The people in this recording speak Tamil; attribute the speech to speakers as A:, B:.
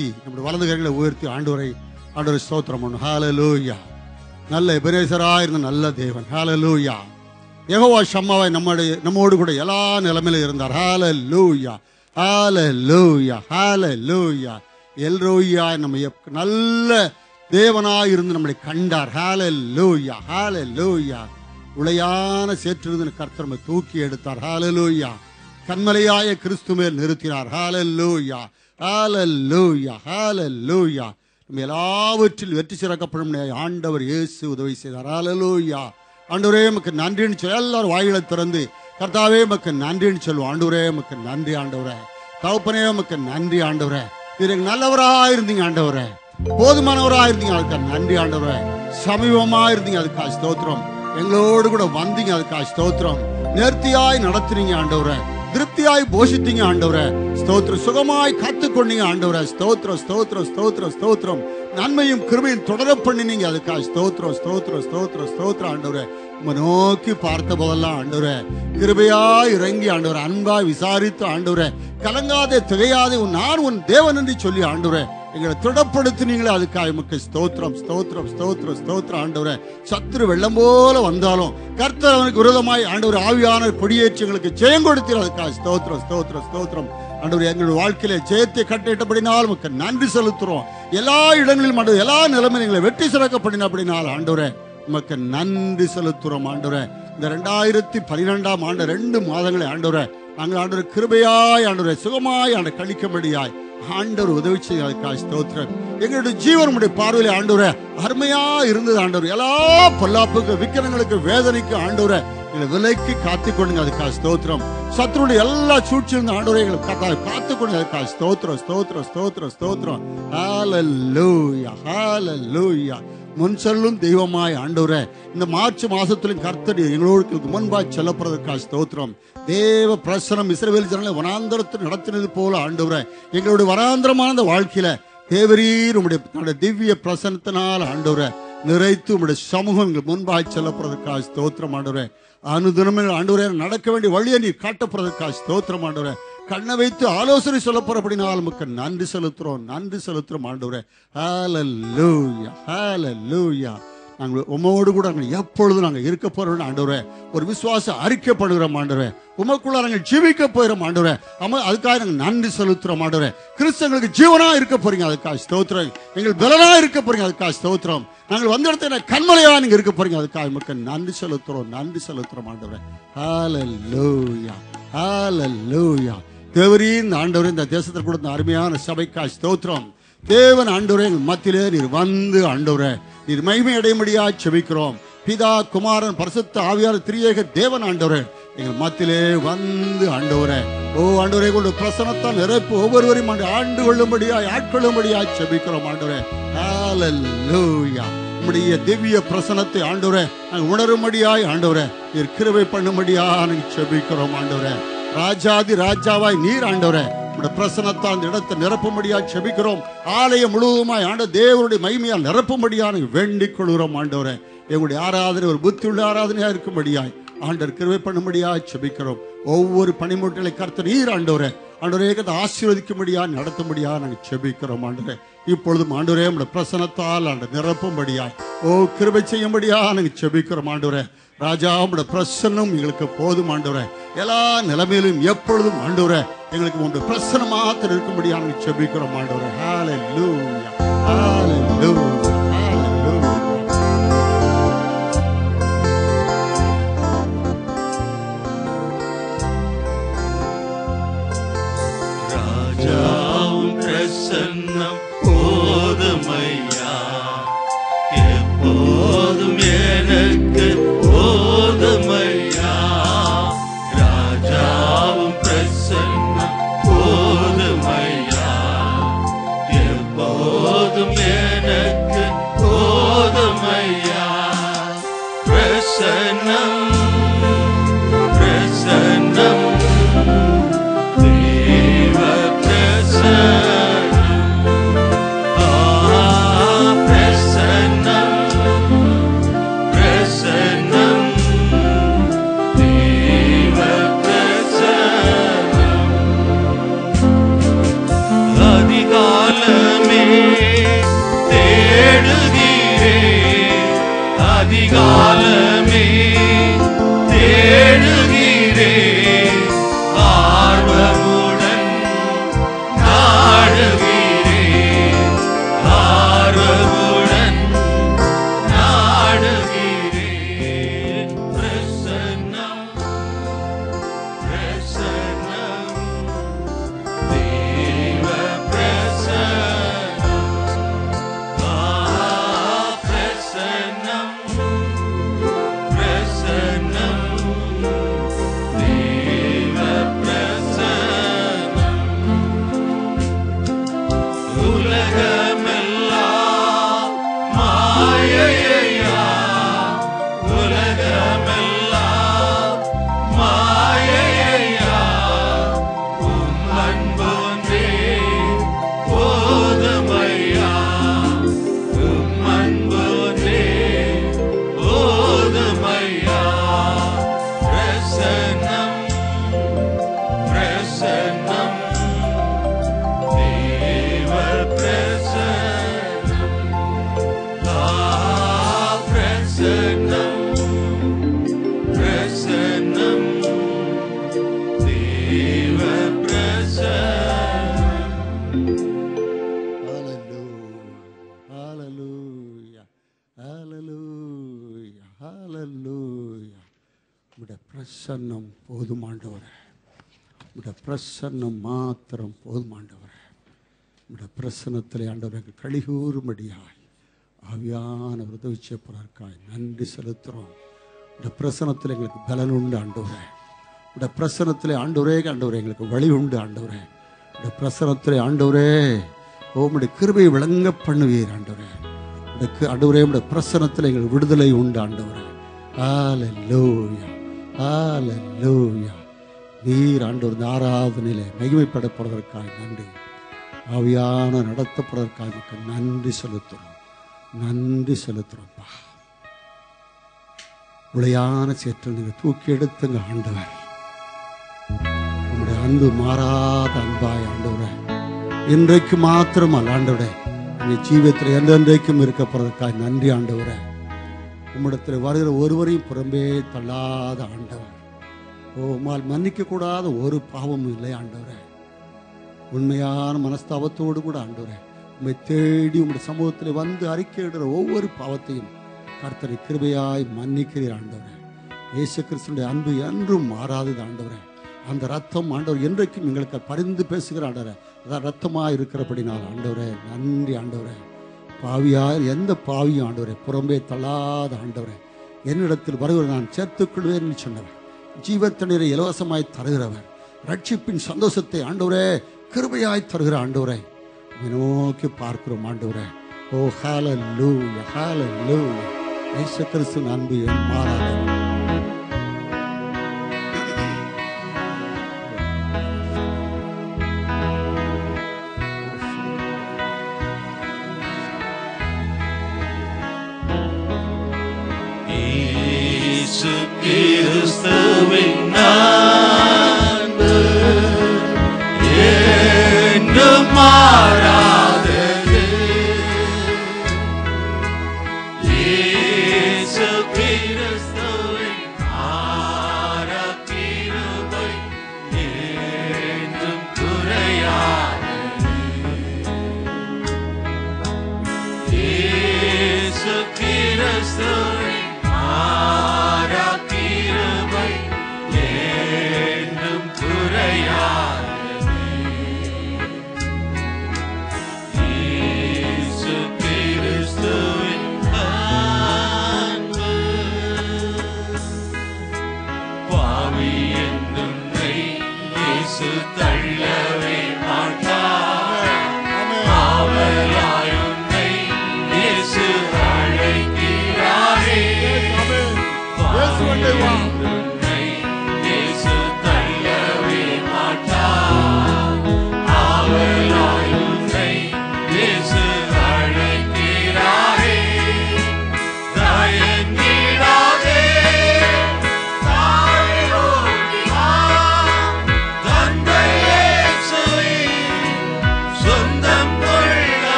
A: உயர்த்தி நம்முடைய வலது கரங்களை உயர்த்தி ஆண்டவரை ஸ்தோத்திரம் பண்ணணும். ஹல்லேலூயா. நல்ல எபெனேசராக இருந்த நல்ல தேவன். ஹல்லேலூயா. யெகோவா ஷம்மாவாய் நம்மோடு கூட எல்லா நிலைமையிலும் இருந்தார். ஹல்லேலூயா, ஹல்லேலூயா, ஹல்லேலூயா. எல்ரோயா நம்ம நல்ல தேவனாய் இருந்து நம்மளை கண்டார். ஹல்லேலூயா, ஹல்லேலூயா. உளையான சேற்றிருந்து கர்த்தர் நம்மை தூக்கி எடுத்தார். ஹல்லேலூயா. கண்மலையாய கிறிஸ்து மேல் நிறுத்தினார். ஹல்லேலூயா, ஹல்லேலூயா, ஹல்லேலூயா. நம்ம எல்லாவற்றில் வெற்றி சிறக்கப்படும் ஆண்டவர் இயேசு உதவி செய்தார். ஹல்லேலூயா. ஆண்டவரே உமக்கு நன்றின்னு சொல்லி எல்லாரும் வாய்களை திறந்து கர்த்தாவே உமக்கு நன்றின்னு சொல்லுவோம். ஆண்டவரே உமக்கு நன்றி ஆண்டவரே. தகப்பனே உமக்கு நன்றி ஆண்டவரே. நீங்க நல்லவராக இருந்தீங்க ஆண்டவரே. போதுமானவராக இருந்தீங்க, அதுக்கு நன்றி ஆண்டவரே. சமீபமா இருந்தீங்க, அதுக்காக ஸ்தோத்திரம். எங்களோடு கூட வந்தீங்க, அதுக்காக ஸ்தோத்திரம். நேர்த்தியாய் நடத்துறீங்க ஆண்டவரே. திருப்தியாய் போஷித்தீங்க ஆண்டவரே. ஸ்தோத்திரம். சுகமாய் காத்துக்கொண்டீங்க ஆண்டவரே. ஸ்தோத்திரம், ஸ்தோத்திரம், ஸ்தோத்திரம், ஸ்தோத்திரம். நன்மையும் கிருபையும் தொடர பண்ணினீங்க, அதுக்காக ஸ்தோத்திரம், ஸ்தோத்திரம், ஸ்தோத்திரம், ஸ்தோத்திரம் ஆண்டவரே. உம்மை நோக்கி பார்த்த போதெல்லாம் ஆண்டவரே கிருபையாய் இறங்கி ஆண்டவரே அன்பாய் விசாரித்து ஆண்டவரே கலங்காதே திகையாதே நான் உன் தேவன் என்று சொல்லி ஆண்டவரே எங்களை திடப்படுத்தினீங்களே, அதுக்காக உமக்கு ஸ்தோத்திரம், ஸ்தோத்திரம், ஸ்தோத்திரம், ஸ்தோத்திரம் ஆண்டவரே. சத்துரு வெள்ளம் போல வந்தாலும் கர்த்தர் அவனுக்கு விரோதமாய் ஆண்டவர் ஆவியான கொடியேற்றி எங்களுக்கு ஜெயம் கொடுத்தீர், அதுக்காக ஸ்தோத்திரம், ஸ்தோத்திரம், ஸ்தோத்திரம் ஆண்டவர். எங்களுடைய வாழ்க்கையில ஜெயத்தை கட்டிட்டபடினால் உமக்கு நன்றி செலுத்துறோம். எல்லா இடங்களிலும் ஆண்டவர் எல்லா நிலைமையும் எங்களை வெற்றி சிறக்கப்படினால் ஆண்டவரே உமக்கு நன்றி செலுத்துறோம் ஆண்டவரே. இந்த 2012ஆம் ஆண்டு 2 மாதங்களை ஆண்டவரே நாங்கள் ஆண்டவர் கிருபையாய் ஆண்டவரே சுகமாய் கழிக்கும்படியாய் ஆண்டவர் உதவி செய்ய ஸ்தோத்திரம். எங்களுடைய ஜீவன் உடைய பார்வையில ஆண்டவரே அருமையா இருந்தது ஆண்டவர். எல்லா பொல்லாப்புக்கு விக்கிரங்களுக்கு வேதனைக்கு ஆண்டவரே எங்களை விலைக்கு காத்துக்கொண்டு அதுக்காக ஸ்தோத்திரம். சத்துருடைய எல்லா சூழ்ச்சியிலிருந்து ஆண்டவரே எங்களை காத்துக்கொண்டு அதுக்காக ஸ்தோத்திரம், ஸ்தோத்திரம், ஸ்தோத்திரம், ஸ்தோத்திரம். ஹல்லேலூயா, ஹல்லேலூயா. முன் செல்லும் தெய்வமாய் ஆண்டவரே இந்த மார்ச் மாசத்திலும் கர்த்தர் எங்களோடு முன்பாய் செல்லப்படுவதற்காக ஸ்தோத்திரம். தேவ பிரசனம் இஸ்ரவேல் ஜனங்களை வனாந்தரத்தில் நடத்தினது போல ஆண்டவரே எங்களுடைய வனாந்தரமான வாழ்க்கையில தேவரீர் உம்முடைய திவ்ய பிரசனத்தினால் ஆண்டவரே நிறைத்து உம்முடைய சமூகம் எங்களுக்கு முன்பாய் செல்லப்படுவதற்காக ஸ்தோத்திரம் ஆண்டவரே. அனுதினமே ஆண்டவரே நடக்க வேண்டிய வழியை நீர் காட்டப்படுவதற்காக ஸ்தோத்திரம் ஆண்டவரே. கண்ணை வைத்து ஆலோசனை சொல்ல போறபடினால் நமக்கு நன்றி செலுத்துறோம், நன்றி செலுத்துறோம் ஆண்டவரே. ஹல்லேலூயா, ஹல்லேலூயா. நாங்கள் உம்மோடு கூட எப்பொழுதும் நாங்கள் இருக்க போறோம் ஆண்டவரே. ஒரு விசுவாச அறிக்கைப்படுகிறோம் ஆண்டவரே. உமக்குள்ள நாங்கள் ஜீவிக்க போயிடும் ஆண்டவரே. அதுக்காக நாங்கள் நன்றி செலுத்துறோம் ஆண்டவரே. கிறிஸ்தவங்களுக்கு ஜீவனா இருக்க போறீங்க, அதுக்காக ஸ்தோத்திரம். எங்கள் பலனா இருக்க போறீங்க, அதுக்காக ஸ்தோத்திரம். நாங்கள் வந்த இடத்துல கண்மலையா நீங்க இருக்க போறீங்க, அதுக்காக நமக்கு நன்றி செலுத்துறோம், நன்றி செலுத்துறோம் ஆண்டவரே. ஹல்லேலூயா, ஹல்லேலூயா. தேவரீர் ஆண்டவரே இந்த தேசத்தில் கூட இந்த அருமையான சபைக்காய் ஸ்தோத்திரம். தேவன் ஆண்டவரே எங்கள் மத்தியிலே நீர் வந்து ஆண்டவரே நீர் மகிமை அடையும்படியா செபிக்கிறோம். பிதா குமாரன் பரிசுத்த ஆவியார் திரியேக தேவன் ஆண்டவரே எங்கள் மத்தியிலே வந்து ஆண்டவரே ஓ ஆண்டவரே கொண்டு பிரசனத்தால் நிரப்பு ஒவ்வொருவரையும் ஆண்டு கொள்ளும்படியாய் ஆட்கொள்ளும்படியாய் செபிக்கிறோம் ஆண்டவரே. ஹல்லேலூயா. உம்முடைய திவ்ய பிரசனத்தை ஆண்டவரே நாங்கள் உணரும்படியாய் ஆண்டவரே நீர் கிருபை பண்ணும்படியா நாங்கள் செபிக்கிறோம் ஆண்டவரே. ராஜாதி ராஜாவாய் நீர் ஆண்டவரே உடைய பிரசனத்தால் அந்த இடத்தை நிரப்பும்படியா செபிக்கிறோம். ஆலயம் முழுவதுமாய் ஆண்ட தேவனுடைய மகிமையால் நிரப்பும்படியா வேண்டிக் கொள்கிறோம் ஆண்டவரே. எங்களுடைய ஆராதனை ஒரு புத்தி உள்ள ஆராதனையா இருக்கும்படியாய் ஆண்டவர் கிருபை பண்ணும்படியா செபிக்கிறோம். ஒவ்வொரு பணிமுட்களை கர்த்தர் நீர் ஆண்டவரே ஆண்டவரே ஆசீர்வதிக்கும்படியா நடத்தும்படியா நாங்கள் செபிக்கிறோம் ஆண்டவரே. இப்பொழுதும் ஆண்டவரே உடைய பிரசனத்தால் ஆண்ட நிரப்பும்படியாய் ஓ கிருபை செய்யும்படியா நாங்கள் செபிக்கிறோம் ஆண்டவரே. ராஜா உடைய பிரசன்னம் எங்களுக்கு போதும் ஆண்டவரே. எல்லா நிலைமையிலும் எப்பொழுதும் ஆண்டவரே எங்களுக்கு உங்களுடைய பிரசன்னம் மாத்திரம் இருக்கும்படியா நாங்கள் செபிக்கிறோம் ஆண்டவரே. ஹல்லேலூயா, ஹல்லேலூயா, ஹல்லேலூயா.
B: ராஜாவும் பிரசன்னம் போதுமையா எப்போதும் எனக்கு போதுமையா. ராஜாவும் பிரசன்னம் போதுமையா எப்போதும் எனக்கு
A: பிரசன்னம் போதும் ஆண்டவரே. உம்முடைய பிரசன்னம் மாத்திரம் போதும் ஆண்டவரே. உம்முடைய பிரசன்னத்தில் ஆண்டவரை கழிகூறும்படியாய் ஆவியானவர் உதவி செய்யப்படுவதற்காய் நன்றி செலுத்துகிறோம். உடைய பிரசனத்தில் எங்களுக்கு பலன் உண்டு ஆண்டவரே. உடைய பிரசனத்தில் ஆண்டவரே எங்களுக்கு வழி உண்டு ஆண்டவரே. உடைய பிரசனத்தில் ஆண்டவரே உம்முடைய கிருபையை விளங்க பண்ணுவீர் ஆண்டவரே. ஆண்டவரே உடைய பிரசனத்தில் எங்களுக்கு விடுதலை உண்டு ஆண்டவரே. ஹல்லேலூயா, ஹல்லேலூயா. நீர் ஆண்டவர் இந்த ஆராதனையிலே மகிமைப்படப்படுவதற்காக நன்றி. ஆவியான நடத்தப்படுவதற்காக மக்கள் நன்றி செலுத்துகிறோம், நன்றி செலுத்துகிறோம்ப்பா. உளையான சேற்றில் நீங்கள் தூக்கி எடுத்துங்க ஆண்டவர். உங்களுடைய அன்பு மாறாத அன்பாய் ஆண்டவரே, இன்றைக்கு மாத்திரம் அல்ல ஆண்டவரே, உங்கள் ஜீவியத்தில் என்றென்றைக்கும் இருக்கப்படுவதற்காக நன்றி ஆண்டவரே. உம்மிடத்தில் வருகிற ஒருவரையும் புறம்பே தள்ளாத ஆண்டவர். உம்மால் மன்னிக்க கூடாத ஒரு பாவமும் இல்லை ஆண்டவரே. உண்மையான மனஸ்தாபத்தோடு கூட ஆண்டவரே உம்மை தேடி உங்களுடைய சமூகத்தில் வந்து அறிக்கையிடுற ஒவ்வொரு பாவத்தையும் கர்த்தரை கிருபையாய் மன்னிக்கிறீர் ஆண்டவரே. இயேசு கிறிஸ்துவினுடைய அன்பு என்றும் மாறாதது ஆண்டவரே. அந்த ரத்தம் ஆண்டவர் என்றைக்கும் எங்களுக்கு பரிந்து பேசுகிற ஆண்டவரே. அதான் ரத்தமாக இருக்கிறபடினால் ஆண்டவரே நன்றி ஆண்டவரே. பாவியார் எந்த பாவியும் ஆண்டவரே புறம்பே தள்ளாத ஆண்டவரே. என்னிடத்தில் வருகிற நான் சேர்த்துக்கொள்வேன் என்று சொன்னவர், ஜீவத்தண்ணீரை இலவசமாய் தருகிறவர், ரட்சிப்பின் சந்தோஷத்தை ஆண்டவரே கிருபையாய் தருகிற ஆண்டவரே நோக்கி பார்க்கிறோம் ஆண்டவரே. ஓ ஹல்லேலூயா, ஹல்லேலூயா. இயேசு கிறிஸ்துவின் அன்பு மாறாதது.
B: இயேசு கிறிஸ்துவின் அன்பு என்றும் மாறாதது. இயேசு கிறிஸ்துவின் கிருபை என்றும் குறையாதது. இயேசு கிறிஸ்துவின்